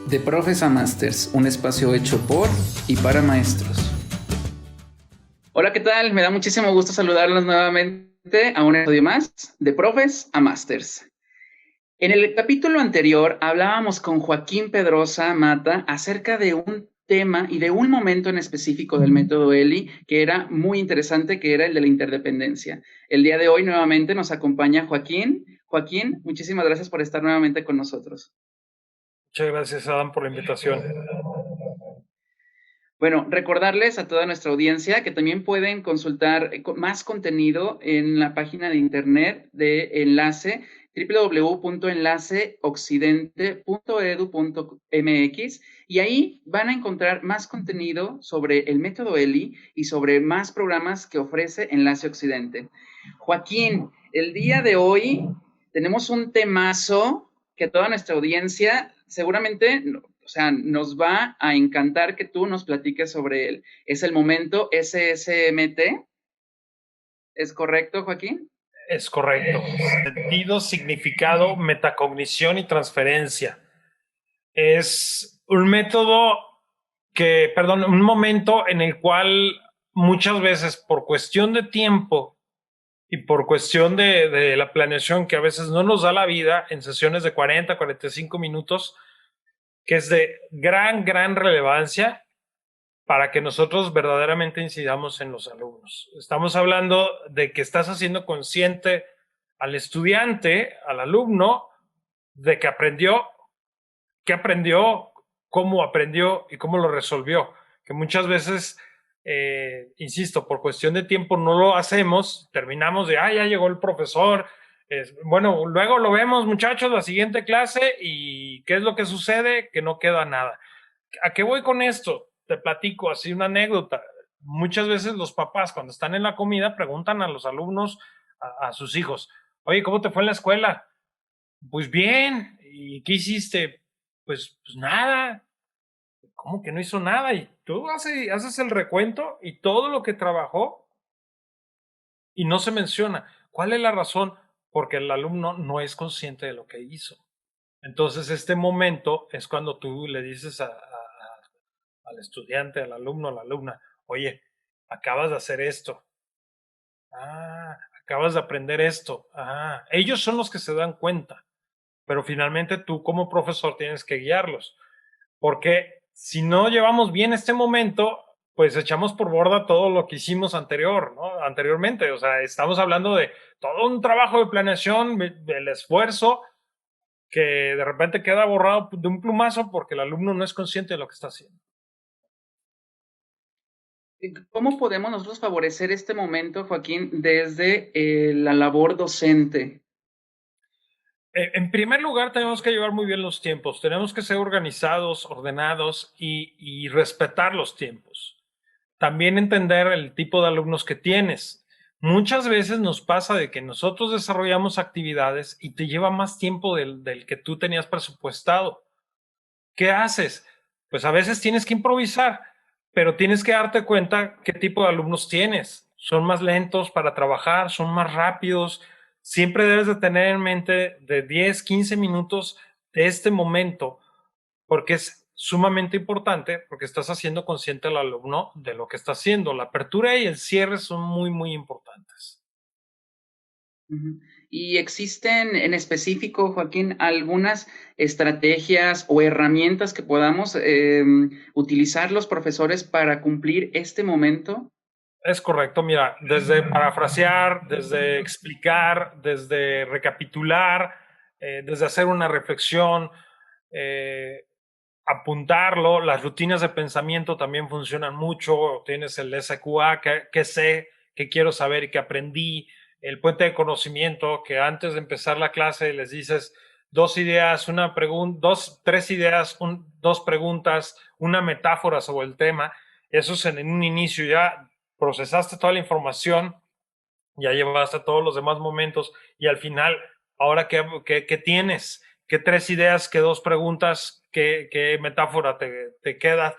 De Profes a Masters, un espacio hecho por y para maestros. Hola, ¿qué tal? Me da muchísimo gusto saludarlos nuevamente a un episodio más de Profes a Masters. En el capítulo anterior hablábamos con Joaquín Pedrosa Mata acerca de un tema y de un momento en específico del método ELI que era muy interesante, que era el de la interdependencia. El día de hoy nuevamente nos acompaña Joaquín. Joaquín, muchísimas gracias por estar nuevamente con nosotros. Muchas gracias, Adam, por la invitación. Bueno, recordarles a toda nuestra audiencia que también pueden consultar más contenido en la página de internet de Enlace www.enlaceoccidente.edu.mx y ahí van a encontrar más contenido sobre el método ELI y sobre más programas que ofrece Enlace Occidente. Joaquín, el día de hoy tenemos un temazo que toda nuestra audiencia seguramente, o sea, nos va a encantar que tú nos platiques sobre él. Es el momento SSMT. ¿Es correcto, Joaquín? Es correcto. Sentido, significado, metacognición y transferencia. Es un método un momento en el cual muchas veces por cuestión de tiempo y por cuestión de la planeación que a veces no nos da la vida en sesiones de 40, 45 minutos, que es de gran relevancia para que nosotros verdaderamente incidamos en los alumnos. Estamos hablando de que estás haciendo consciente al estudiante, al alumno, de que aprendió, cómo aprendió y cómo lo resolvió. Que muchas veces, insisto, por cuestión de tiempo no lo hacemos, terminamos de, ya llegó el profesor, bueno, luego lo vemos muchachos, la siguiente clase y ¿qué es lo que sucede? Que no queda nada. ¿A qué voy con esto? Te platico así una anécdota. Muchas veces los papás cuando están en la comida preguntan a los alumnos, a sus hijos, oye, ¿cómo te fue en la escuela? Pues bien. ¿Y qué hiciste? Pues nada. ¿Cómo que no hizo nada? Y tú haces el recuento y todo lo que trabajó y no se menciona. ¿Cuál es la razón? Porque el alumno no es consciente de lo que hizo. Entonces, este momento es cuando tú le dices al estudiante, al alumno, a la alumna, oye, acabas de hacer esto. Ah, acabas de aprender esto. Ah, ellos son los que se dan cuenta, pero finalmente tú como profesor tienes que guiarlos, porque si no llevamos bien este momento, pues echamos por borda todo lo que hicimos anteriormente. O sea, estamos hablando de todo un trabajo de planeación, del esfuerzo que de repente queda borrado de un plumazo porque el alumno no es consciente de lo que está haciendo. ¿Cómo podemos nosotros favorecer este momento, Joaquín, desde la labor docente? En primer lugar, tenemos que llevar muy bien los tiempos. Tenemos que ser organizados, ordenados y respetar los tiempos. También entender el tipo de alumnos que tienes. Muchas veces nos pasa de que nosotros desarrollamos actividades y te lleva más tiempo del que tú tenías presupuestado. ¿Qué haces? Pues a veces tienes que improvisar, pero tienes que darte cuenta qué tipo de alumnos tienes. Son más lentos para trabajar, son más rápidos. Siempre debes de tener en mente de 10, 15 minutos de este momento, porque es sumamente importante, porque estás haciendo consciente al alumno de lo que está haciendo. La apertura y el cierre son muy importantes. Ujú. ¿Y existen en específico, Joaquín, algunas estrategias o herramientas que podamos utilizar los profesores para cumplir este momento? Es correcto, mira, desde parafrasear, desde explicar, desde recapitular, desde hacer una reflexión, eh, apuntarlo, las rutinas de pensamiento también funcionan mucho, tienes el SQA, que sé, que quiero saber y que aprendí, el puente de conocimiento, que antes de empezar la clase les dices dos ideas, una pregunta, tres ideas, dos preguntas, una metáfora sobre el tema, eso es en un inicio, ya procesaste toda la información, ya llevaste todos los demás momentos y al final, ahora qué tienes, qué tres ideas, qué dos preguntas, qué metáfora te queda,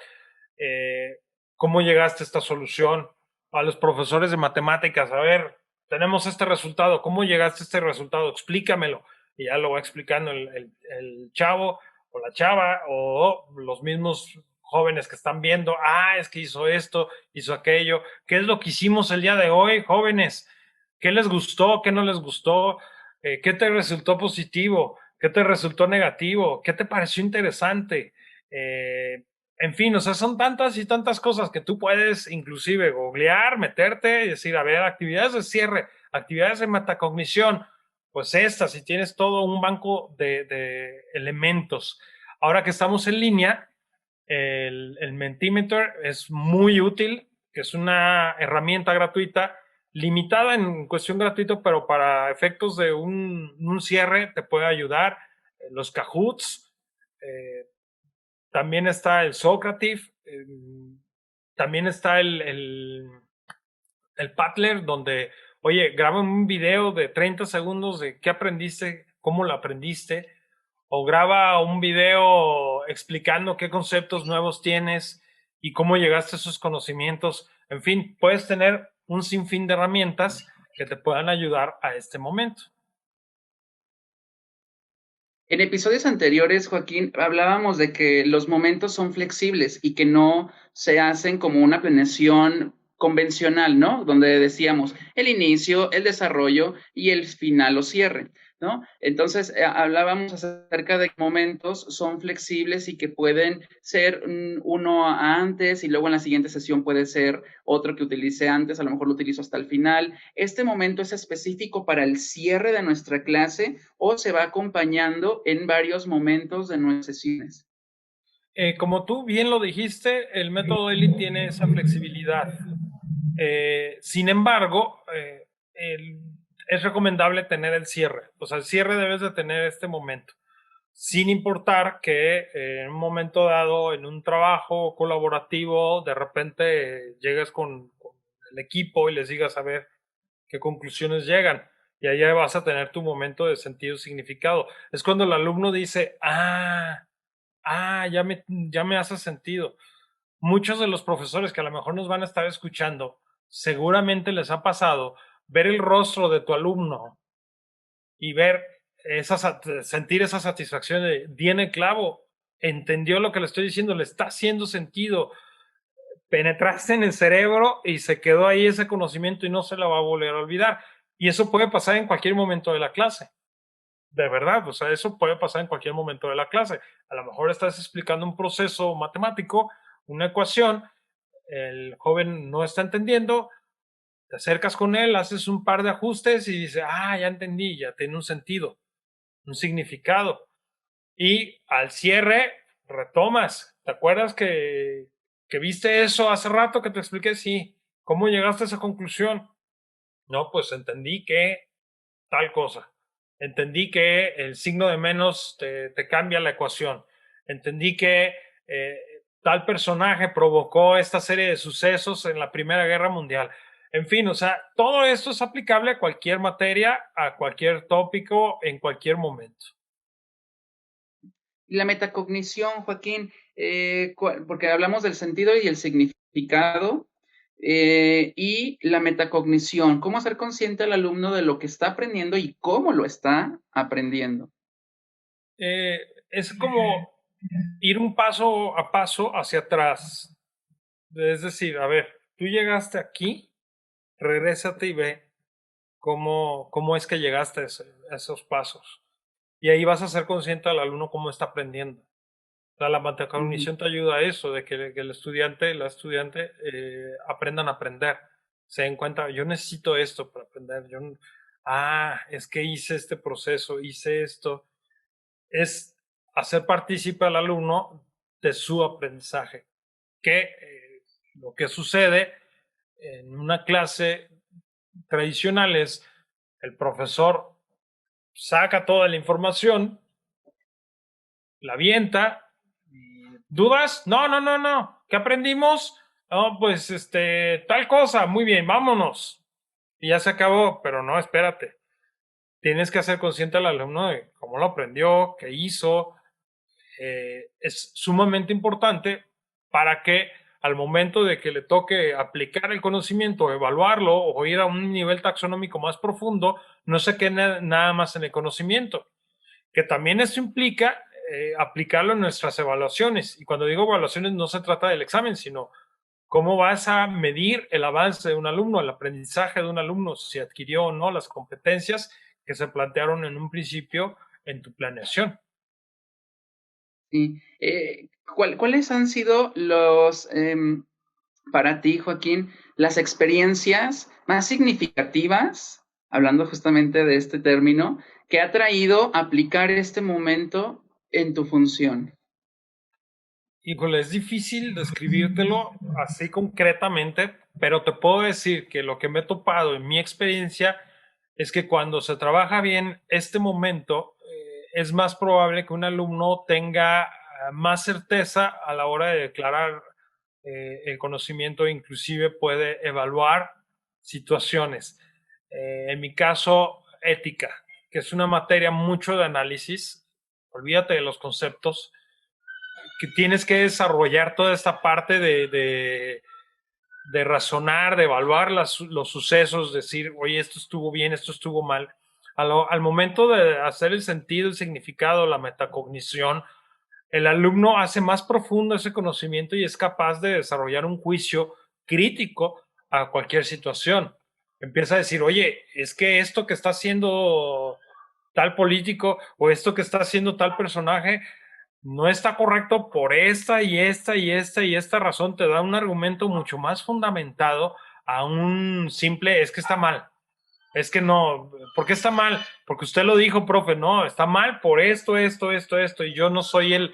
eh, cómo llegaste a esta solución. A los profesores de matemáticas, a ver, tenemos este resultado, ¿cómo llegaste a este resultado? Explícamelo. Y ya lo va explicando el chavo o la chava o los mismos jóvenes que están viendo, es que hizo esto, hizo aquello, ¿qué es lo que hicimos el día de hoy, jóvenes? ¿Qué les gustó? ¿Qué no les gustó? ¿Qué te resultó positivo? ¿Qué te resultó negativo? ¿Qué te pareció interesante? En fin, o sea, son tantas y tantas cosas que tú puedes inclusive googlear, meterte y decir, a ver, actividades de cierre, actividades de metacognición, pues estas, si tienes todo un banco de elementos. Ahora que estamos en línea, el Mentimeter es muy útil, que es una herramienta gratuita, limitada en cuestión gratuita, pero para efectos de un cierre te puede ayudar. Los Kahoots, también está el Socrative, también está el Padlet, donde, oye, graba un video de 30 segundos de qué aprendiste, cómo lo aprendiste, o graba un video explicando qué conceptos nuevos tienes y cómo llegaste a esos conocimientos. En fin, puedes tener un sinfín de herramientas que te puedan ayudar a este momento. En episodios anteriores, Joaquín, hablábamos de que los momentos son flexibles y que no se hacen como una planeación convencional, ¿no? Donde decíamos el inicio, el desarrollo y el final o cierre, ¿no? Entonces, hablábamos acerca de que momentos son flexibles y que pueden ser uno antes y luego en la siguiente sesión puede ser otro que utilice antes, a lo mejor lo utilizo hasta el final. ¿Este momento es específico para el cierre de nuestra clase o se va acompañando en varios momentos de nuestras sesiones? Como tú bien lo dijiste, el método ELIT tiene esa flexibilidad. Sin embargo, es recomendable tener el cierre. O sea, el cierre debes de tener este momento, sin importar que en un momento dado, en un trabajo colaborativo, de repente llegues con el equipo y les digas a ver qué conclusiones llegan. Y ahí vas a tener tu momento de sentido y significado. Es cuando el alumno dice, ya me hace sentido. Muchos de los profesores que a lo mejor nos van a estar escuchando, seguramente les ha pasado ver el rostro de tu alumno y ver sentir esa satisfacción de di en el clavo, entendió lo que le estoy diciendo, le está haciendo sentido, penetraste en el cerebro y se quedó ahí ese conocimiento y no se la va a volver a olvidar. Y eso puede pasar en cualquier momento de la clase. De verdad, o sea, eso puede pasar en cualquier momento de la clase. A lo mejor estás explicando un proceso matemático, una ecuación, el joven no está entendiendo, te acercas con él, haces un par de ajustes y dice, ya entendí, ya tiene un sentido, un significado. Y al cierre retomas. ¿Te acuerdas que viste eso hace rato que te expliqué? Sí. ¿Cómo llegaste a esa conclusión? No, pues entendí que tal cosa. Entendí que el signo de menos te cambia la ecuación. Entendí que tal personaje provocó esta serie de sucesos en la Primera Guerra Mundial. En fin, o sea, todo esto es aplicable a cualquier materia, a cualquier tópico, en cualquier momento. Y la metacognición, Joaquín, porque hablamos del sentido y el significado, y la metacognición, ¿cómo hacer consciente al alumno de lo que está aprendiendo y cómo lo está aprendiendo? Es como ir un paso a paso hacia atrás. Es decir, a ver, tú llegaste aquí, regrésate y ve cómo es que llegaste a esos pasos. Y ahí vas a ser consciente al alumno cómo está aprendiendo. O sea, la metacognición te ayuda a eso, de que el estudiante, la estudiante aprendan a aprender. Se den cuenta, yo necesito esto para aprender. Es que hice este proceso, hice esto. Es hacer partícipe al alumno de su aprendizaje. Que lo que sucede en una clase tradicional es el profesor saca toda la información, la avienta. ¿Dudas? No, no, no, no. ¿Qué aprendimos? No, pues tal cosa. Muy bien, vámonos. Y ya se acabó, pero no, espérate. Tienes que hacer consciente al alumno de cómo lo aprendió, qué hizo. Es sumamente importante para que al momento de que le toque aplicar el conocimiento, evaluarlo o ir a un nivel taxonómico más profundo, no se quede nada más en el conocimiento. Que también eso implica aplicarlo en nuestras evaluaciones. Y cuando digo evaluaciones no se trata del examen, sino cómo vas a medir el avance de un alumno, el aprendizaje de un alumno, si adquirió o no las competencias que se plantearon en un principio en tu planeación. Sí. ¿Cuáles han sido para ti, Joaquín, las experiencias más significativas, hablando justamente de este término, que ha traído aplicar este momento en tu función? Híjole, es difícil describírtelo así concretamente, pero te puedo decir que lo que me he topado en mi experiencia es que cuando se trabaja bien este momento, es más probable que un alumno tenga más certeza a la hora de declarar el conocimiento, inclusive puede evaluar situaciones. En mi caso, ética, que es una materia mucho de análisis, olvídate de los conceptos, que tienes que desarrollar toda esta parte de razonar, de evaluar los sucesos, decir, oye, esto estuvo bien, esto estuvo mal. Al momento de hacer el sentido, el significado, la metacognición, el alumno hace más profundo ese conocimiento y es capaz de desarrollar un juicio crítico a cualquier situación. Empieza a decir, oye, es que esto que está haciendo tal político o esto que está haciendo tal personaje no está correcto por esta y esta y esta y esta razón. Te da un argumento mucho más fundamentado a un simple, es que está mal. Es que no, ¿por qué está mal? Porque usted lo dijo, profe, no, está mal por esto, esto, y yo no soy el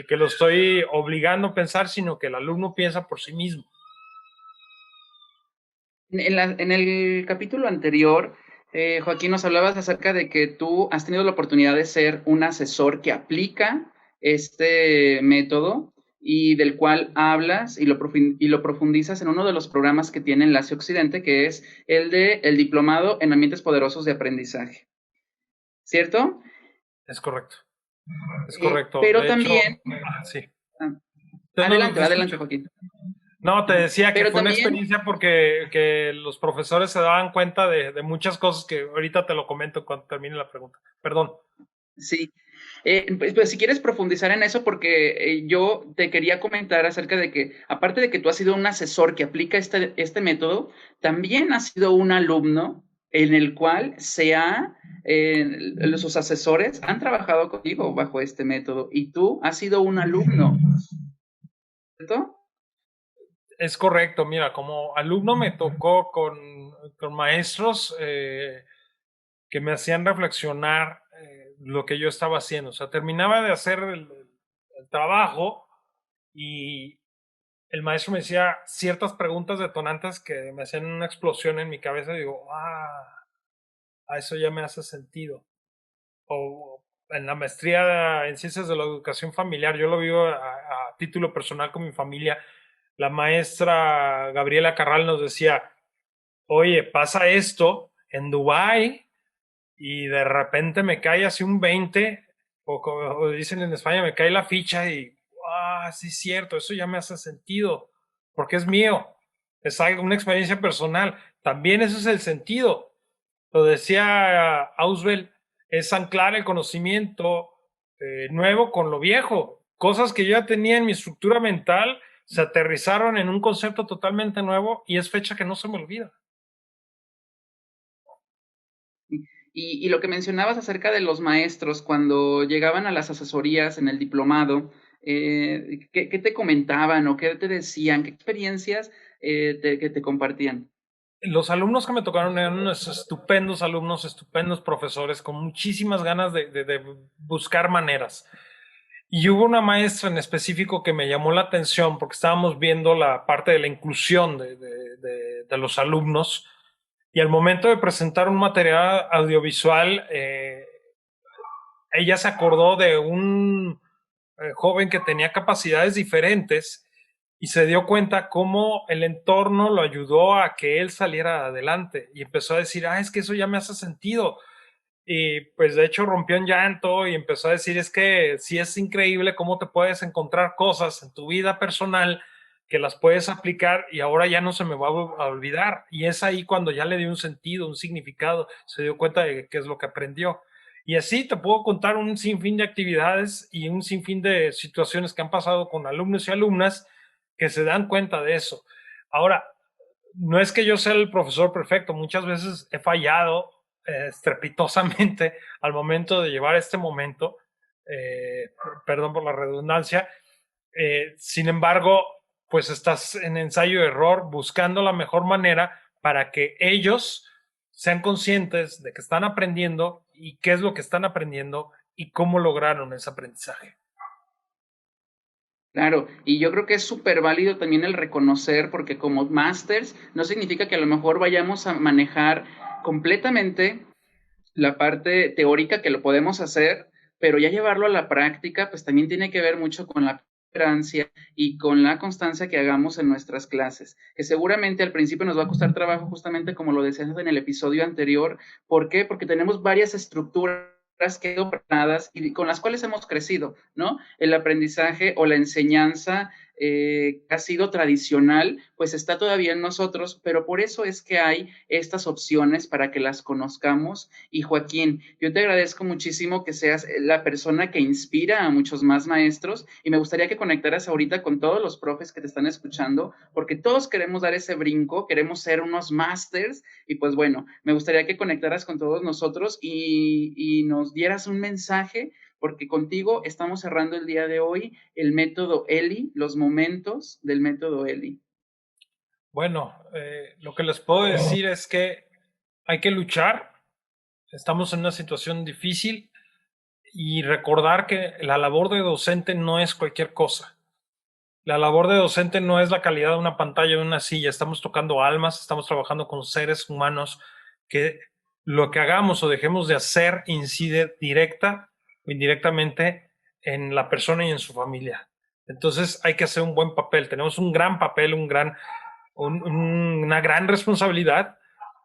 que lo estoy obligando a pensar, sino que el alumno piensa por sí mismo. En el capítulo anterior, Joaquín, nos hablabas acerca de que tú has tenido la oportunidad de ser un asesor que aplica este método y del cual hablas y lo profundizas en uno de los programas que tiene Enlace Occidente, que es el de el Diplomado en Ambientes Poderosos de Aprendizaje. ¿Cierto? Es correcto, es correcto. Pero De hecho, también, sí. No, no, adelante, te adelante, escucho. Joaquín. No, te decía que Pero fue una también, experiencia porque que los profesores se daban cuenta de muchas cosas que ahorita te lo comento cuando termine la pregunta. Perdón. sí. Pues, si quieres profundizar en eso, porque yo te quería comentar acerca de que, aparte de que tú has sido un asesor que aplica este método, también has sido un alumno en el cual sus asesores han trabajado contigo bajo este método y tú has sido un alumno, ¿cierto? Es correcto, mira, como alumno me tocó con maestros que me hacían reflexionar lo que yo estaba haciendo. O sea, terminaba de hacer el trabajo y el maestro me decía ciertas preguntas detonantes que me hacían una explosión en mi cabeza y digo, a eso ya me hace sentido. O en la maestría en ciencias de la educación familiar, yo lo vivo a título personal con mi familia. La maestra Gabriela Carral nos decía, oye, pasa esto en Dubái y de repente me cae así un 20 o dicen en España, me cae la ficha y, sí es cierto, eso ya me hace sentido, porque es mío, es algo, una experiencia personal. También ese es el sentido. Lo decía Auswell, es anclar el conocimiento nuevo con lo viejo. Cosas que yo ya tenía en mi estructura mental se aterrizaron en un concepto totalmente nuevo y es fecha que no se me olvida. Y lo que mencionabas acerca de los maestros cuando llegaban a las asesorías en el diplomado, ¿qué te comentaban o qué te decían? ¿Qué experiencias que te compartían? Los alumnos que me tocaron eran unos estupendos alumnos, estupendos profesores, con muchísimas ganas de buscar maneras. Y hubo una maestra en específico que me llamó la atención porque estábamos viendo la parte de la inclusión de los alumnos y al momento de presentar un material audiovisual, ella se acordó de un joven que tenía capacidades diferentes y se dio cuenta cómo el entorno lo ayudó a que él saliera adelante y empezó a decir, es que eso ya me hace sentido. Y pues de hecho rompió en llanto y empezó a decir, es que sí es increíble cómo te puedes encontrar cosas en tu vida personal que las puedes aplicar y ahora ya no se me va a olvidar. Y es ahí cuando ya le dio un sentido, un significado, se dio cuenta de qué es lo que aprendió. Y así te puedo contar un sinfín de actividades y un sinfín de situaciones que han pasado con alumnos y alumnas que se dan cuenta de eso. Ahora, no es que yo sea el profesor perfecto, muchas veces he fallado estrepitosamente al momento de llevar este momento, perdón por la redundancia, sin embargo, pues estás en ensayo-error buscando la mejor manera para que ellos sean conscientes de que están aprendiendo y qué es lo que están aprendiendo y cómo lograron ese aprendizaje. Claro, y yo creo que es súper válido también el reconocer, porque como masters no significa que a lo mejor vayamos a manejar completamente la parte teórica, que lo podemos hacer, pero ya llevarlo a la práctica, pues también tiene que ver mucho con la perseverancia y con la constancia que hagamos en nuestras clases, que seguramente al principio nos va a costar trabajo, justamente como lo decías en el episodio anterior. ¿Por qué? Porque tenemos varias estructuras que y con las cuales hemos crecido, ¿no? El aprendizaje o la enseñanza ha sido tradicional, pues está todavía en nosotros, pero por eso es que hay estas opciones para que las conozcamos. Y Joaquín, yo te agradezco muchísimo que seas la persona que inspira a muchos más maestros, y me gustaría que conectaras ahorita con todos los profes que te están escuchando, porque todos queremos dar ese brinco, queremos ser unos masters, y pues bueno, me gustaría que conectaras con todos nosotros y nos dieras un mensaje, porque contigo estamos cerrando el día de hoy el método ELI, los momentos del método ELI. Bueno, lo que les puedo decir es que hay que luchar, estamos en una situación difícil y recordar que la labor de docente no es cualquier cosa. La labor de docente no es la calidad de una pantalla o de una silla, estamos tocando almas, estamos trabajando con seres humanos que lo que hagamos o dejemos de hacer incide directa o indirectamente en la persona y en su familia. Entonces hay que hacer un buen papel, tenemos un gran papel, una gran responsabilidad,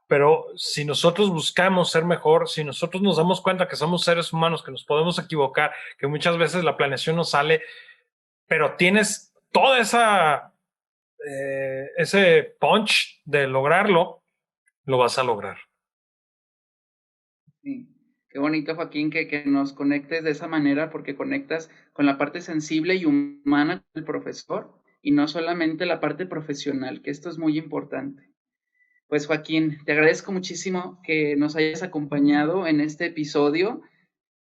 pero si nosotros buscamos ser mejor, si nosotros nos damos cuenta que somos seres humanos, que nos podemos equivocar, que muchas veces la planeación no sale, pero tienes toda ese punch de lograrlo, lo vas a lograr. Sí. Qué bonito, Joaquín, que nos conectes de esa manera, porque conectas con la parte sensible y humana del profesor y no solamente la parte profesional, que esto es muy importante. Pues Joaquín, te agradezco muchísimo que nos hayas acompañado en este episodio.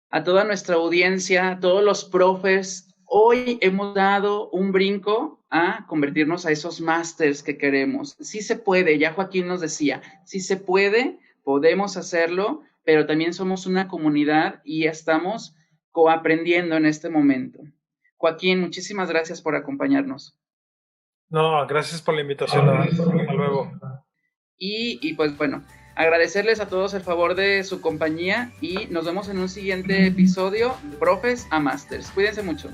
A toda nuestra audiencia, a todos los profes, hoy hemos dado un brinco a convertirnos a esos másters que queremos. Sí se puede, ya Joaquín nos decía, sí se puede, podemos hacerlo, pero también somos una comunidad y estamos coaprendiendo en este momento. Joaquín, muchísimas gracias por acompañarnos. No, gracias por la invitación. Hasta luego. Y pues bueno, agradecerles a todos el favor de su compañía y nos vemos en un siguiente episodio de Profes a Masters. Cuídense mucho.